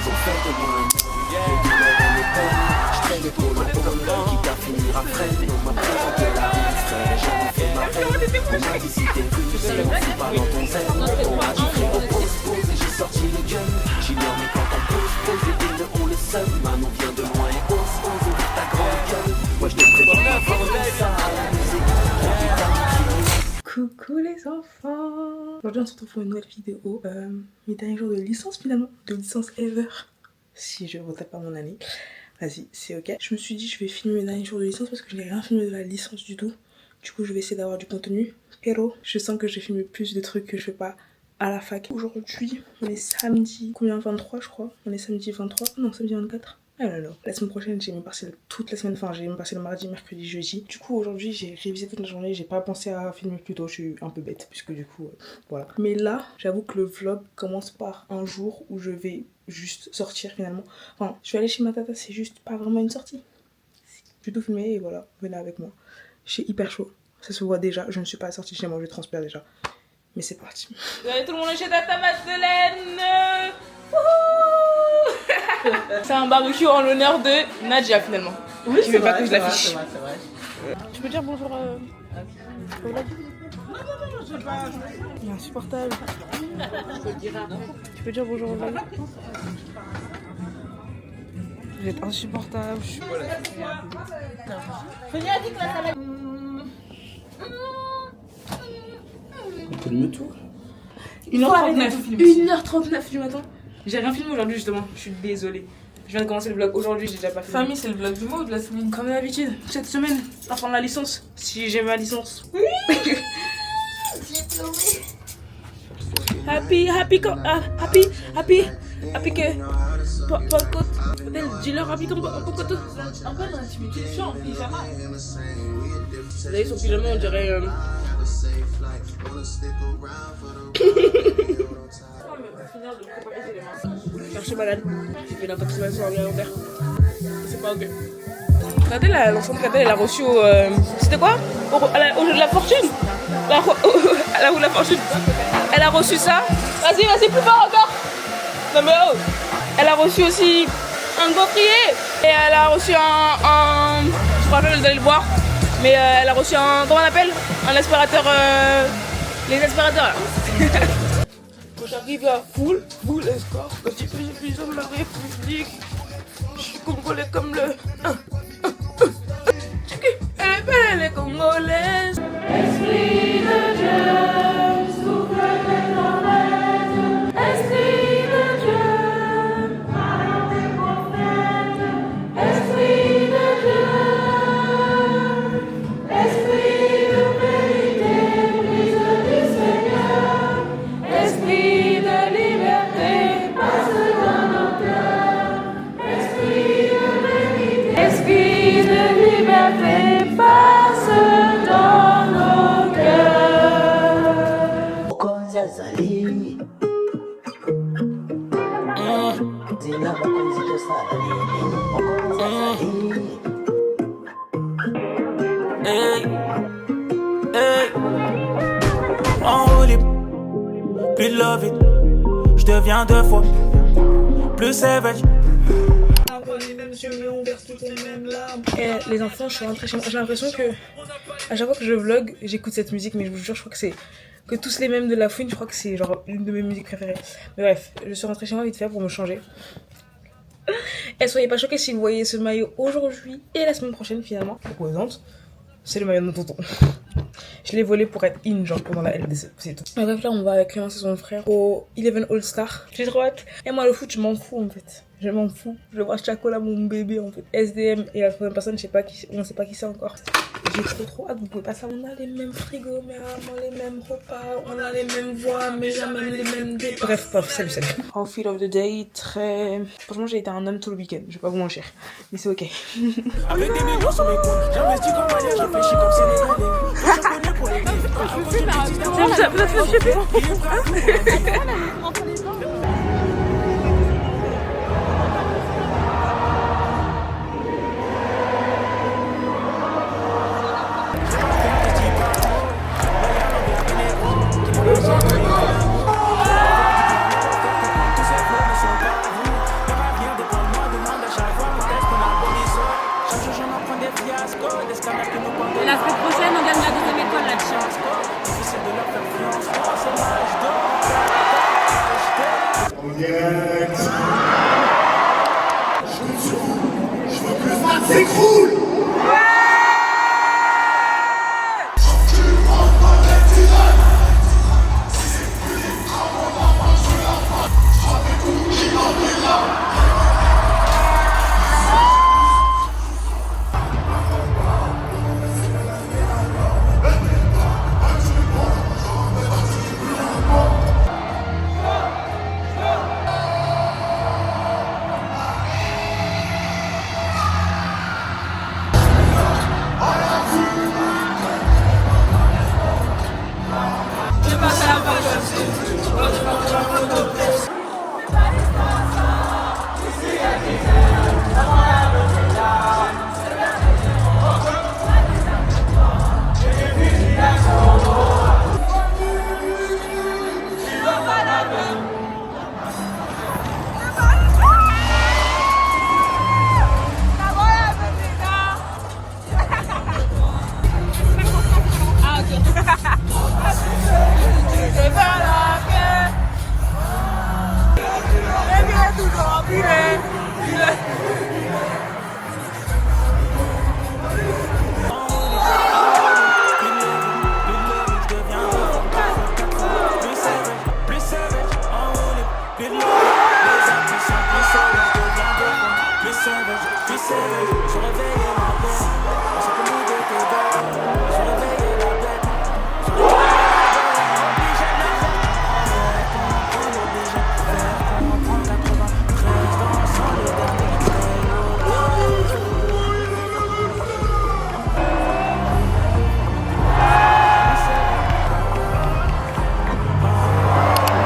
sont faites de moi. Les douleurs et les peines, je traîne épaule à épaule, quitte à finir à freine. On m'a présenté la rue, frère, j'en ai fait ma reine. On m'a dit si t'es plus, c'est pas dans ton zen. On m'a dit frérot, pose, et j'ai sorti les guns. J'ignore mais quand on pose, les dés ont le seum. Manon vient de loin et ose, ouvre ta grande gueule. Moi je te présente ça à la musique. Coucou les enfants. Aujourd'hui on se retrouve pour une nouvelle vidéo. Mes derniers jours de licence finalement. De licence ever. Si je ne pas mon année. Vas-y, c'est ok. Je me suis dit je vais filmer mes derniers jours de licence parce que je n'ai rien filmé de la licence du tout. Du coup je vais essayer d'avoir du contenu. Pero je sens que j'ai filmé plus de trucs que je fais pas à la fac. Aujourd'hui on est samedi, combien, 23 je crois. On est samedi 23, non samedi 24. Ah là là. La semaine prochaine j'ai mes partiels toute la semaine, enfin j'ai mes partiels mardi, mercredi, jeudi. Du coup aujourd'hui j'ai révisé toute la journée, j'ai pas pensé à filmer plus tôt, je suis un peu bête puisque du coup voilà. Mais là j'avoue que le vlog commence par un jour où je vais juste sortir finalement. Enfin je vais aller chez ma tata, c'est juste pas vraiment une sortie. Je vais tout filmer et voilà, venez avec moi. J'ai hyper chaud, ça se voit déjà, je ne suis pas sortie chez moi, je transpire déjà. Mais c'est parti. Tout le monde chez Tata Madeleine. C'est un barbecue en l'honneur de Nadia finalement. Oui, tu veux pas que je l'affiche. C'est vrai. Tu peux dire bonjour au vlog? Il est insupportable. Tu peux dire bonjour au vlog? Vous êtes insupportable. On peut le mettre tout. 1h39 du matin. J'ai rien filmé aujourd'hui justement, je suis désolée. Je viens de commencer le vlog aujourd'hui, j'ai déjà pas filmé. Famille, c'est le vlog du mois ou de la semaine? Comme d'habitude, cette semaine, à prendre la licence. Si j'ai ma licence. Oui. J'ai pleuré. Happy que... Dis-leur happy comme Pocoto. En fait, l'intimité, je suis en pyjama. Vous avez son pyjama, on dirait... Chercher malade. J'ai fait l'intoxication alimentaire. C'est pas ok. Regardez l'enfant de Kadel, elle a reçu au... C'était quoi? Au jeu de la fortune. À la roue de la fortune. Elle a reçu ça. Vas-y, plus fort encore. Non mais oh. Elle a reçu aussi un gaufrier. Et elle a reçu un... Je crois pas d'aller le boire. Mais elle a reçu un... Comment on appelle? Un aspirateur... Les aspirateurs là. Quand j'arrive à full escorte, quand j'ai plus sur la République, je suis congolais comme le... Elle est belle, elle est congolaise. Esprit de Dieu, souffle des tempêtes. Esprit de Dieu, parole des prophètes. Esprit de Dieu, esprit de vérité, brise du Seigneur. Esprit de liberté, passe dans nos cœurs. Esprit de vérité, esprit de liberté, passe dans nos cœurs. Mokonzi azali zina mokonzi tosala nini mokonzi azali. Hey, hey. En roue libre, plus de love it. Je deviens deux fois plus savage. Et les enfants, je suis rentrée chez moi. J'ai l'impression que à chaque fois que je vlog, j'écoute cette musique, mais je vous jure, je crois que c'est que tous les mêmes de La Fouine, je crois que c'est genre une de mes musiques préférées. Mais bref, je suis rentrée chez moi vite fait pour me changer. Et soyez pas choqués si vous voyez ce maillot aujourd'hui et la semaine prochaine finalement. Représente, c'est le maillot de mon tonton. Je l'ai volé pour être in genre pendant la LDC, c'est tout. Bref, là on va avec Clémence et son frère au 11 All Star. J'ai trop hâte. Et moi le foot, je m'en fous en fait. Je m'en fous. Je vois Chaco là, mon bébé en fait. SDM et la troisième personne, je sais pas qui, on sait pas qui c'est encore. J'ai trop hâte, vous pouvez pas savoir. On a les mêmes frigos, mais rarement les mêmes repas. On a les mêmes voix, mais jamais les mêmes dés. Bref, salut. Outfit of the day, très... Franchement, j'ai été un homme tout le week-end, je vais pas vous mentir. Mais c'est ok. Avec des millions sur mes comptes, j'investis comme Maya, je réfléchis comme Sénégalais. Je connais pour les gars,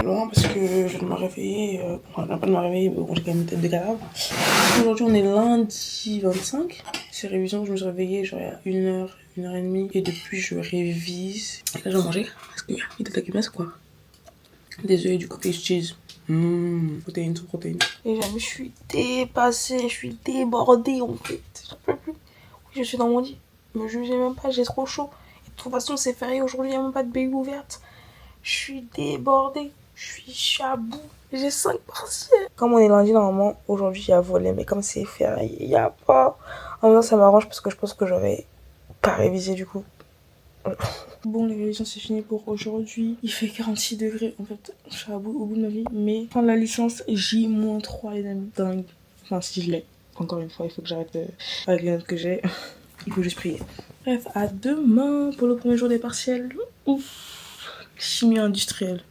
Loin parce que je viens de me réveiller, enfin, je viens pas de me réveiller, mais bon, j'ai quand même une tête de cadavre. Aujourd'hui, on est lundi 25. C'est révision, je me suis réveillée genre il y a 1h, 1h30. Et depuis, je révise. Et là, je vais manger. Parce qu'il y a de taquimas, quoi. Des œufs et du cottage cheese. Protéines sur protéines. Et jamais, je suis dépassée, je suis débordée en fait. J'en peux plus. Oui, je suis dans mon lit. Me jugez même pas, j'ai trop chaud. Et de toute façon, c'est férié aujourd'hui, il n'y a même pas de BU ouverte. Je suis débordée. Je suis chabou. J'ai 5 partiels. Comme on est lundi, normalement, aujourd'hui, il y a volé. Mais comme c'est férié, il n'y a pas. En même temps, ça m'arrange parce que je pense que j'aurais pas révisé du coup. Bon, les révisions, c'est fini pour aujourd'hui. Il fait 46 degrés. En fait, je suis au bout de ma vie. Mais fin de la licence, J-3, les amis. Dingue. Enfin, si je l'ai. Encore une fois, il faut que j'arrête avec les notes que j'ai. Il faut juste prier. Bref, à demain pour le premier jour des partiels. Ouf. Chimie industrielle.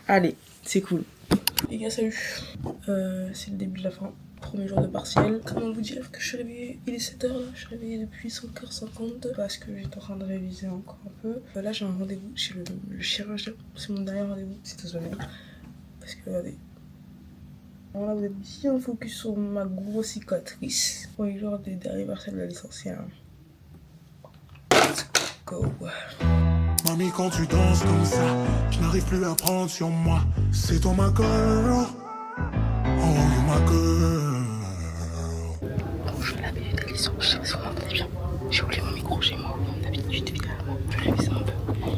Allez, c'est cool. Les gars, salut. C'est le début de la fin. Premier jour de partiel. Comment vous dire que je suis réveillée, il est 7h là. Je suis réveillée depuis 5h50 parce que j'étais en train de réviser encore un peu. Là, j'ai un rendez-vous chez le chirurgien. C'est mon dernier rendez-vous, si tout se passe bien. Parce que regardez. Alors là, vous êtes bien focus sur ma grosse cicatrice. Premier jour des derniers partiels de la licence. Let's go. Mamie, quand tu danses comme ça, je n'arrive plus à prendre sur moi. C'est toi ma girl. Oh, you my girl. Je fais la BU de licence, je sais pas si vous m'entendez bien. J'ai oublié mon micro chez moi. D'habitude, évidemment, je vais réviser un peu.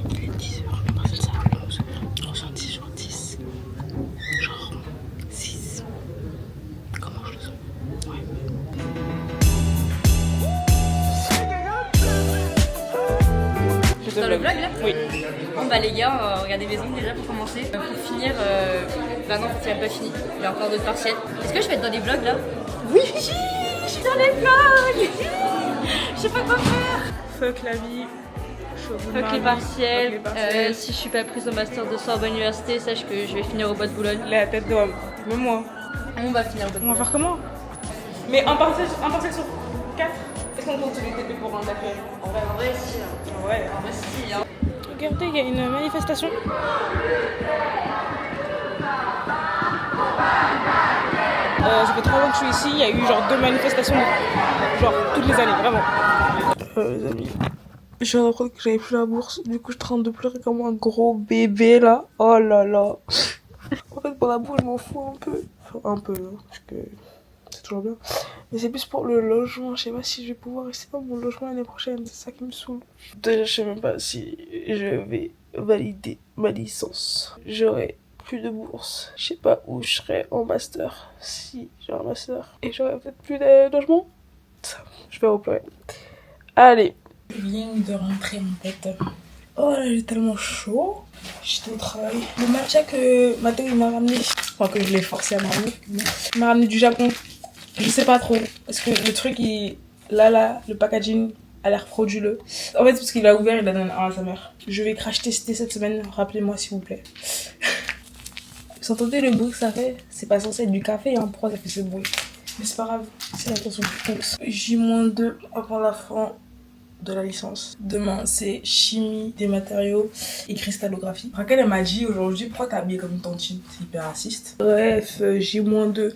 Il est 10h, le partiel ça va à 11h. Genre 10 sur 10. Genre 6. Comment je le sens? Ouais. Dans le vlog là? Oui. Bon bah les gars, regardez mes ongles déjà pour commencer. Pour finir, bah non, c'est même pas fini. Il y a encore d'autres partiels. Est-ce que je vais être dans les vlogs là? Oui, je suis dans les vlogs. Je sais pas quoi faire. Fuck la vie. Fuck les partiels. Si je suis pas prise au master de Sorbonne Université, sache que je vais finir au bois de Boulogne. La tête de homme. Même moi. On va finir au bois de On va Boulogne. faire comment? Mais un partiel sur 4. Est-ce qu'on compte les TP pour un d'accueil? En vrai, si. Ouais. En vrai, si. Hein. Regardez, il y a une manifestation. Ça fait 3 ans que je suis ici, il y a eu genre 2 manifestations, genre toutes les années, vraiment. Les amis, je viens d'apprendre que j'avais plus la bourse, du coup je suis en train de pleurer comme un gros bébé là. Oh là là. En fait pour la bourse je m'en fous un peu. Enfin un peu, hein, parce que c'est toujours bien. Mais c'est plus pour le logement, je sais pas si je vais pouvoir rester dans mon logement l'année prochaine, c'est ça qui me saoule. Déjà je sais même pas si je vais valider ma licence. J'aurais plus de bourse. Je sais pas où je serais en master. Si j'ai un master. Et j'aurais peut-être plus de logement. Ça, je vais replorer. Allez. Je viens de rentrer en fait. Oh là, j'ai tellement chaud. J'étais au travail. Le matcha que Mathéo il m'a ramené, enfin que je l'ai forcé à me ramener, il m'a ramené du Japon. Je sais pas trop. Parce que le truc, là, le packaging a l'air frauduleux. En fait, parce qu'il a ouvert, il a donné un à sa mère. Je vais crash tester cette semaine. Rappelez-moi s'il vous plaît. Vous entendez le bruit que ça fait? C'est pas censé être du café, hein. Pourquoi ça fait ce bruit? Mais c'est pas grave, c'est l'impression. J-2 avant la fin de la licence. Demain, c'est chimie des matériaux et cristallographie. Raquel, elle m'a dit aujourd'hui, pourquoi t'es habillée comme une tantine? C'est hyper raciste. Bref, J-2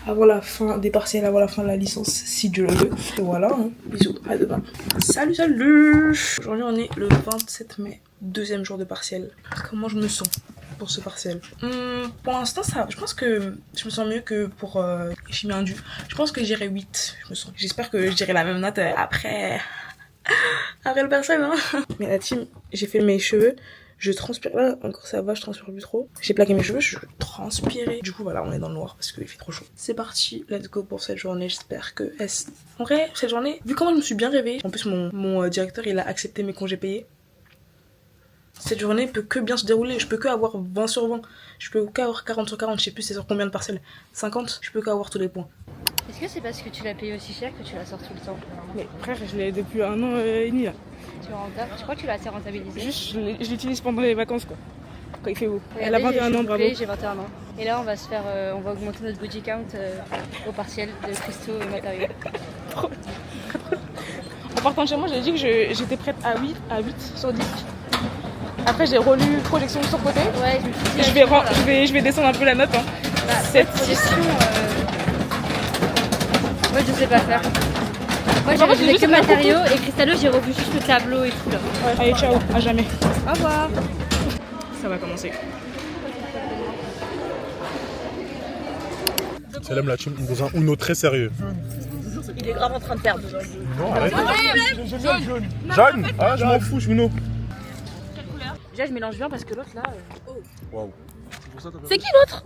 avant la fin des partiels, avant la fin de la licence, si Dieu le veut. Et voilà, hein. Bisous, à demain. Salut, salut. Aujourd'hui, on est le 27 mai, deuxième jour de partiel. Comment je me sens pour ce partiel? Pour l'instant, ça, je pense que je me sens mieux que pour chimie indue. Je pense que j'irai 8, je me sens. J'espère que je dirai la même note après le partiel, hein. Mais la team, j'ai fait mes cheveux. Je transpire là, encore ça va, je transpire plus trop. J'ai plaqué mes cheveux, je transpirais. Du coup, voilà, on est dans le noir parce qu'il fait trop chaud. C'est parti, let's go pour cette journée. J'espère que. En vrai, cette journée, vu comment je me suis bien réveillée, en plus, mon directeur il a accepté mes congés payés. Cette journée peut que bien se dérouler. Je peux que avoir 20 sur 20. Je peux qu'avoir 40 sur 40. Je sais plus c'est sur combien de parcelles. 50, je peux qu'avoir tous les points. Est-ce que c'est parce que tu l'as payé aussi cher que tu la sors tout le temps? Mais frère, je l'ai depuis 1 an et demi là. Tu crois que tu l'as assez rentabilisé? Juste, je l'utilise pendant les vacances quoi. Quand il fait beau. Regardez, Elle a 21 ans, bravo. J'ai 21 ans. Et là, on va se faire, on va augmenter notre body count au partiel de cristaux et matériaux. En partant de chez moi, j'ai dit que j'étais prête à 8 sur 10. Après, j'ai relu projection sur côté. Ouais, je me suis dit, je vais descendre un peu la note. Hein. Bah, cette projection, moi je sais pas faire. Moi j'ai revu que matériaux et cristallo, j'ai revu juste le tableau et tout là. Ouais. Allez, ciao, à jamais. Au revoir. Ça va commencer. C'est l'homme la team dans un Uno très sérieux. Il est grave en train de perdre. Non, arrête. Jaune. Ah, je m'en fous, je suis Uno. Déjà je mélange bien parce que l'autre là... Waouh. C'est qui l'autre?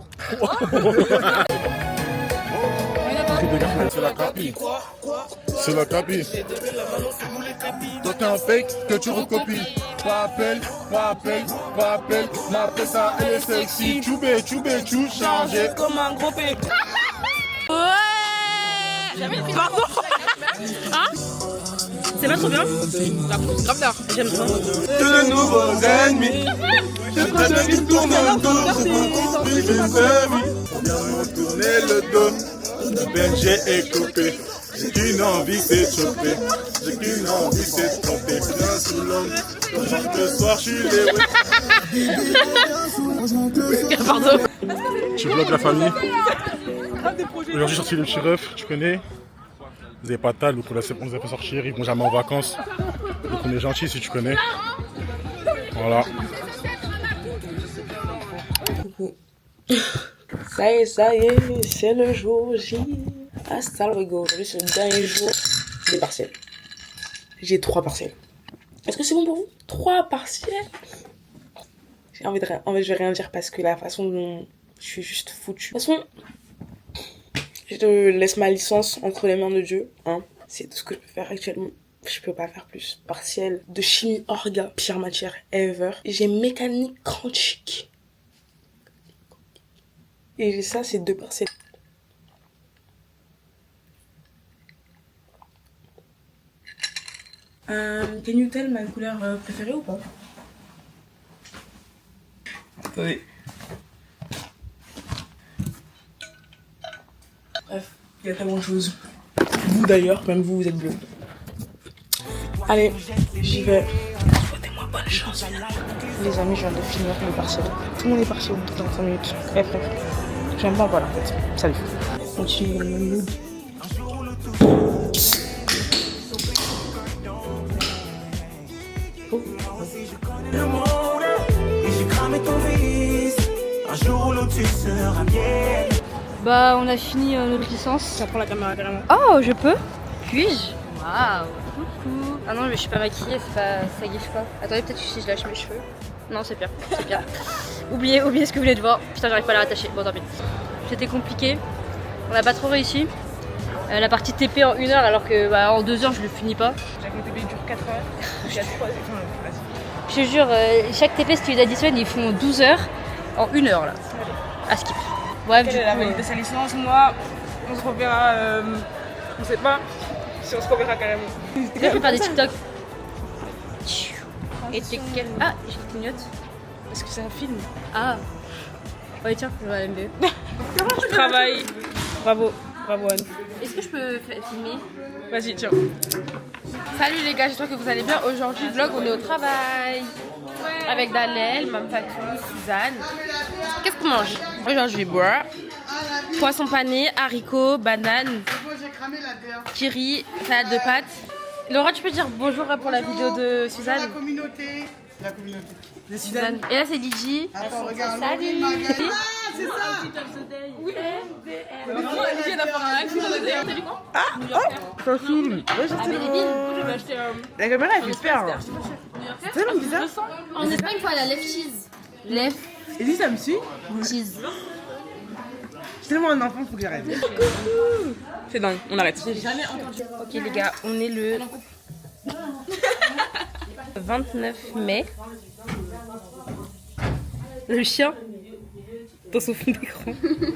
C'est la capille. C'est la capille. Toi t'es un fake que tu recopies. Pas appel, m'appelle ça, elle est sexy. Tchoubé, tchou, chargé comme un gros P. Ouais. Pardon. Hein? C'est pas trop bien? Grave d'art, j'aime ça. De nouveaux ennemis. Je te dis tourne autour, c'est mon compte, mes amis. Viens tourner le dos. Le berger est coupé. J'ai qu'une envie, c'est de choper. J'ai qu'une envie, c'est de tromper. Bien sous l'homme. Ce soir, je suis les Pardon. Tu vlogs la famille. Aujourd'hui, j'ai sorti le petit ref, tu connais. Vous n'avez pas de tal, donc on les a fait sortir. Ils vont jamais en vacances. Donc on est gentil si tu connais. Voilà. Coucou. Ça y est, c'est le jour J. Hasta luego. Aujourd'hui, c'est le dernier jour des partiels. J'ai 3 partiels. Est-ce que c'est bon pour vous? 3 partiels? J'ai envie de rien. En fait, je vais rien dire parce que la façon dont je suis juste foutue. De toute façon, je te laisse ma licence entre les mains de Dieu. Hein. C'est tout ce que je peux faire actuellement. Je peux pas faire plus. Partiel de chimie orga, pire matière ever. J'ai mécanique quantique. Et ça, c'est 2 partiels. Can you tell ma couleur préférée ou pas? Oui. Bref, il y a tellement de choses. Vous d'ailleurs, même vous êtes bleu. Allez, j'y vais. Souhaitez-moi bonne chance. Les amis, je viens de finir le partiel. Tout le monde est parti au bout de 45 minutes. Eh frère, j'aime pas voilà en fait. Salut. On continue dans le même mood. Oh. Bah on a fini notre licence. Ça prend la caméra carrément. Oh je peux? Puis-je? Waouh. Coucou. Ah non mais je suis pas maquillée, ça gifle pas. Attendez peut-être si je lâche mes cheveux. Non, c'est pire, c'est pire. oubliez ce que vous venez de voir. Putain, j'arrive pas à la rattacher. Bon, tant pis. C'était compliqué. On n'a pas trop réussi. La partie TP en 1 heure alors que en 2 heures je le finis pas. Chaque TP dure 4 heures. Il y a 3 Je te jure, chaque TP si tu les additionnes ils font 12 heures en 1 heure là. À skip. Bref, Quelle est la validité de sa licence? Moi, on se reverra. On sait pas si on se reverra carrément. je vais faire des TikTok. Et t'es quel. Ah, j'ai une clignote. Est-ce que c'est un film? Ah. Ouais, tiens, je vais la MBE. Travail. Bravo. Bravo Anne. Est-ce que je peux filmer? Vas-y, tiens. Salut les gars, j'espère que vous allez bien. Aujourd'hui, vlog, on est au travail. Avec Dalel, Mme Fatou, Suzanne. Qu'est-ce qu'on mange? Aujourd'hui, je vais boire poisson pané, haricots, bananes, kiri, salade de pâtes. Laura, tu peux dire bonjour pour la vidéo de Suzanne? La communauté. La communauté. De Suzanne. Et là, c'est Lydie. Attends, regarde. Salut. Ah, c'est ça. Oui. Lydie, elle a fait un live. T'as vu quoi? C'est un film. Ouais, Ah, mais les billes, je vais acheter La caméra elle fait peur. C'est tellement bizarre. En Espagne, il faut aller à Left Cheese. Left Et si ça me suit? Cheese. Je suis tellement un enfant, faut que j'arrête. C'est dingue, on arrête. Ok les gars, on est le 29 mai. Le chien dans son fond d'écran.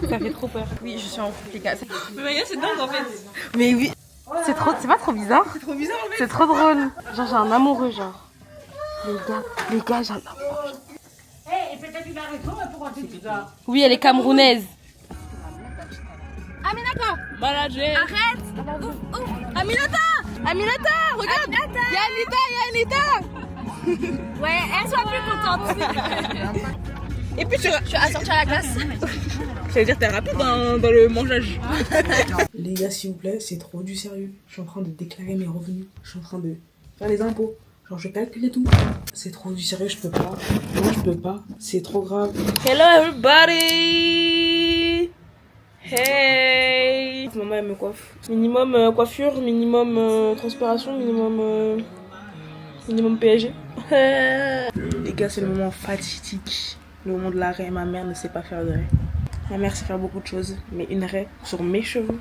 Ça fait trop peur. Oui, je suis en couple les gars. Mais Maya, c'est dingue en fait. Mais oui. C'est pas trop bizarre. C'est trop bizarre en fait. C'est trop drôle. Genre j'ai un amoureux genre. Les gars, j'ai un amoureux. Et peut-être une raison pour dire tout ça. Oui, elle est camerounaise. Manager. Aminata, regarde. Il y a Anita. Ouais, elle soit plus contente. Et puis tu vas sortir à la classe. ça veut dire que t'es rapide dans le mangeage. Les gars, s'il vous plaît, c'est trop du sérieux. Je suis en train de déclarer mes revenus. Je suis en train de faire les impôts. Genre, je calcule et tout. C'est trop du sérieux, je peux pas. Moi, je peux pas. C'est trop grave. Hello everybody. Hey. Maman elle me coiffe. Minimum coiffure, minimum transpiration, minimum PSG. Les gars, c'est le moment fatidique. Le moment de la raie. Ma mère ne sait pas faire de raie. Ma mère sait faire beaucoup de choses, mais une raie sur mes cheveux,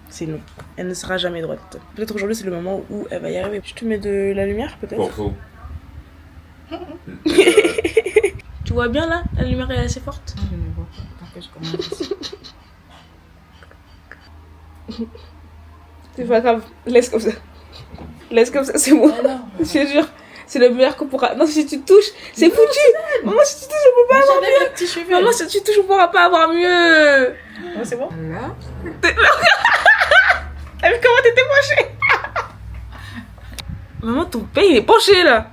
c'est non. Elle ne sera jamais droite. Peut-être aujourd'hui c'est le moment où elle va y arriver. Je te mets de la lumière peut-être. Faux. Tu vois bien là? La lumière est assez forte. Je ne vois pas que je commence. C'est pas grave, laisse comme ça. Laisse comme ça, c'est bon. Je te jure, c'est le meilleur qu'on pourra. Non, si tu touches, c'est foutu. Maman, si tu touches, on peut pas avoir mieux. Maman, si tu touches, on pourra pas avoir mieux. Oh, c'est bon? Là. T'as vu comment t'étais penchée? Maman, ton père il est penché là.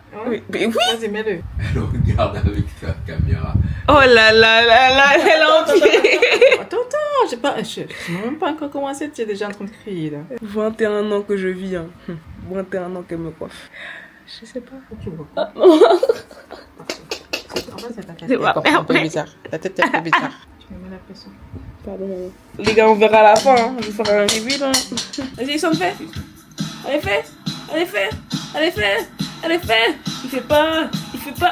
Mais oui. Vas-y, mets-le. Elle regarde avec sa caméra. Oh là là là là, elle a empiré. Attends, j'ai pas. Je n'ai même pas encore commencé, tu es déjà en train de crier là. 21 ans que je vis. Hein. 21 ans qu'elle me coiffe. Je sais pas. Tu vois. Ah, non. En fait, c'est ta C'est tête. pas Un peu vrai. bizarre. Ta tête est un peu bizarre. Tu me mets la pression. Pardon, maman. Les gars, on verra à la fin. Hein. Je vais faire un reveal. Hein. Vas-y, ça me fait. Allez, fais. Allez, fais. Allez, fais. Allez, fais. Il fait pas.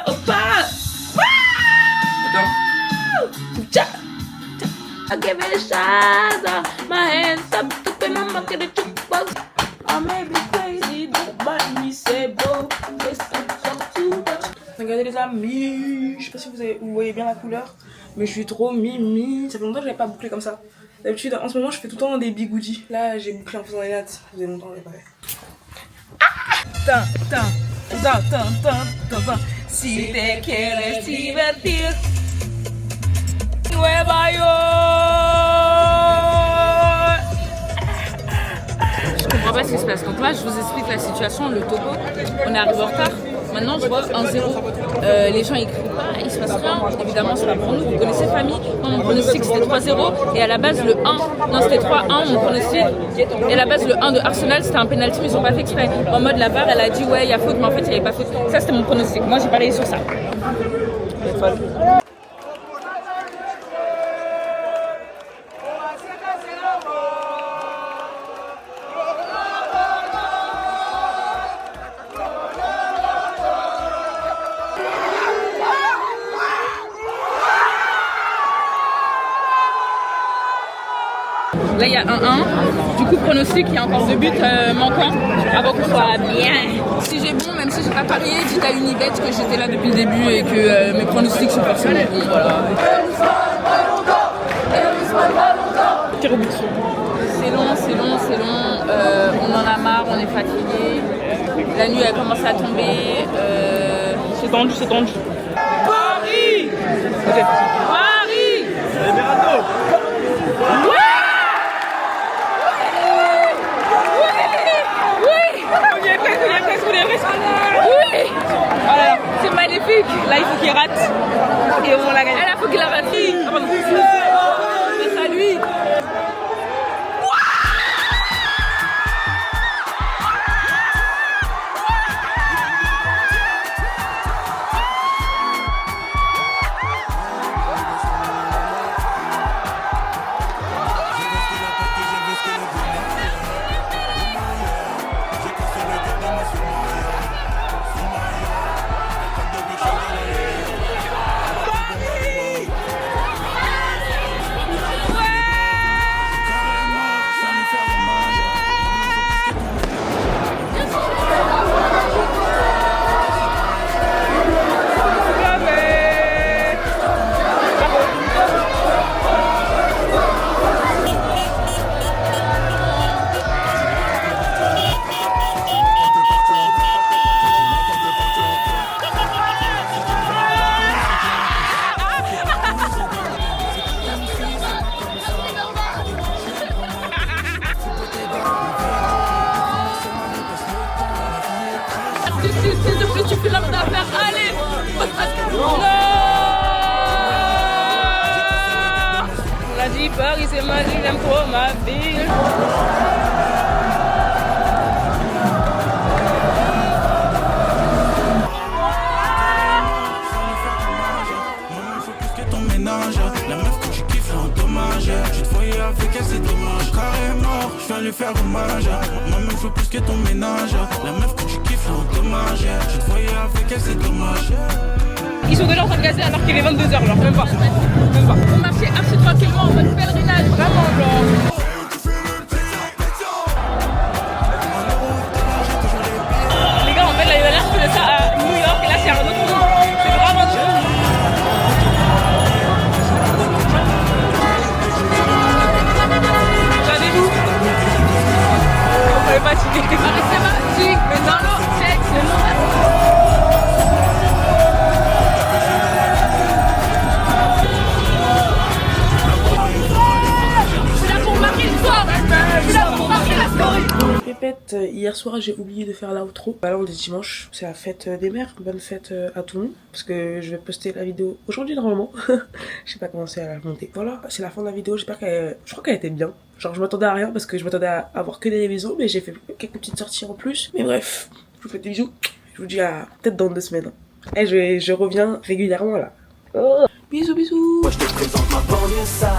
Oh, pas. Tcha. I give it a shot. My hands up, and I'm not gonna jukebox. I may be crazy, but me say bro. Regardez les amis, je sais pas si vous voyez bien la couleur, mais je suis trop mimi. Ça fait longtemps que je n'avais pas bouclé comme ça. D'habitude, en ce moment, je fais tout le temps des bigoudis. Là, j'ai bouclé en faisant les nattes. Ça faisait longtemps que je l'ai pas fait. Si te quieres divertir, Nueva York. Je comprends pas ce qui se passe. Donc là, je vous explique la situation, le topo. On est arrivé en retard. Maintenant, je vois 1-0. Les gens ils crient pas, il se passe rien. Évidemment, c'est pas pour nous. Vous connaissez famille. Moi, mon pronostic c'était 3-0. Et à la base, le 1, non, c'était 3-1. Mon pronostic. Et à la base, le 1 de Arsenal, c'était un penalty, mais ils ont pas fait exprès. En mode, la barre, elle a dit ouais, il y a faute, mais en fait, il n'y avait pas faute. Ça, c'était mon pronostic. Moi, j'ai parié sur ça. Là, il y a 1-1. Du coup, pronostic, il y a encore 2 buts manquants avant qu'on soit bien. Si j'ai bon, même si j'ai pas parié, dites à Unibet que j'étais là depuis le début et que mes pronostics sont forcément bons. Voilà. Tir au but. C'est long. On en a marre, on est fatigué. La nuit, elle commence à tomber. C'est tendu. Paris! Paris! Oui! Voilà, c'est magnifique. Là, il faut qu'il rate. Et on la gagne. Elle a faut qu'il la rate. C'est à lui. S'il te plaît, tu fais l'homme d'affaires. Allez! Non! On a dit Paris, c'est ma ville, j'aime trop ma ville. La meuf que tu kiffes, en dommage. Je te voyais avec elle, c'est dommage. Carrément, je viens lui faire hommage. Moi-même, je veux plus que ton ménage. La meuf que tu kiffes, en dommage. Je te voyais avec elle, c'est dommage. Ils sont déjà en train de gazer alors qu'il est 22h, genre même pas. On marchait assez tranquillement en mode pèlerinage, vraiment, genre. Les gars, en fait, l'année dernière, je faisais ça à New York et là, c'est un autre monde. C'est vraiment dur. Regardez-nous. On est fatigué. C'est magique, mais dans l'eau, c'est excellent. Répète, hier soir j'ai oublié de faire l'outro. Là on est dimanche, c'est la fête des mères. Bonne fête à tout le monde. Parce que je vais poster la vidéo aujourd'hui normalement. Je sais pas comment c'est à la monter. Voilà, c'est la fin de la vidéo. J'espère qu'elle. Je crois qu'elle était bien. Genre je m'attendais à rien parce que je m'attendais à avoir que des bisous. Mais j'ai fait quelques petites sorties en plus. Mais bref, je vous fais des bisous. Je vous dis à peut-être dans 2 semaines. Et je reviens régulièrement là. Oh. Bisous. Moi je te présente ma banlieue sale.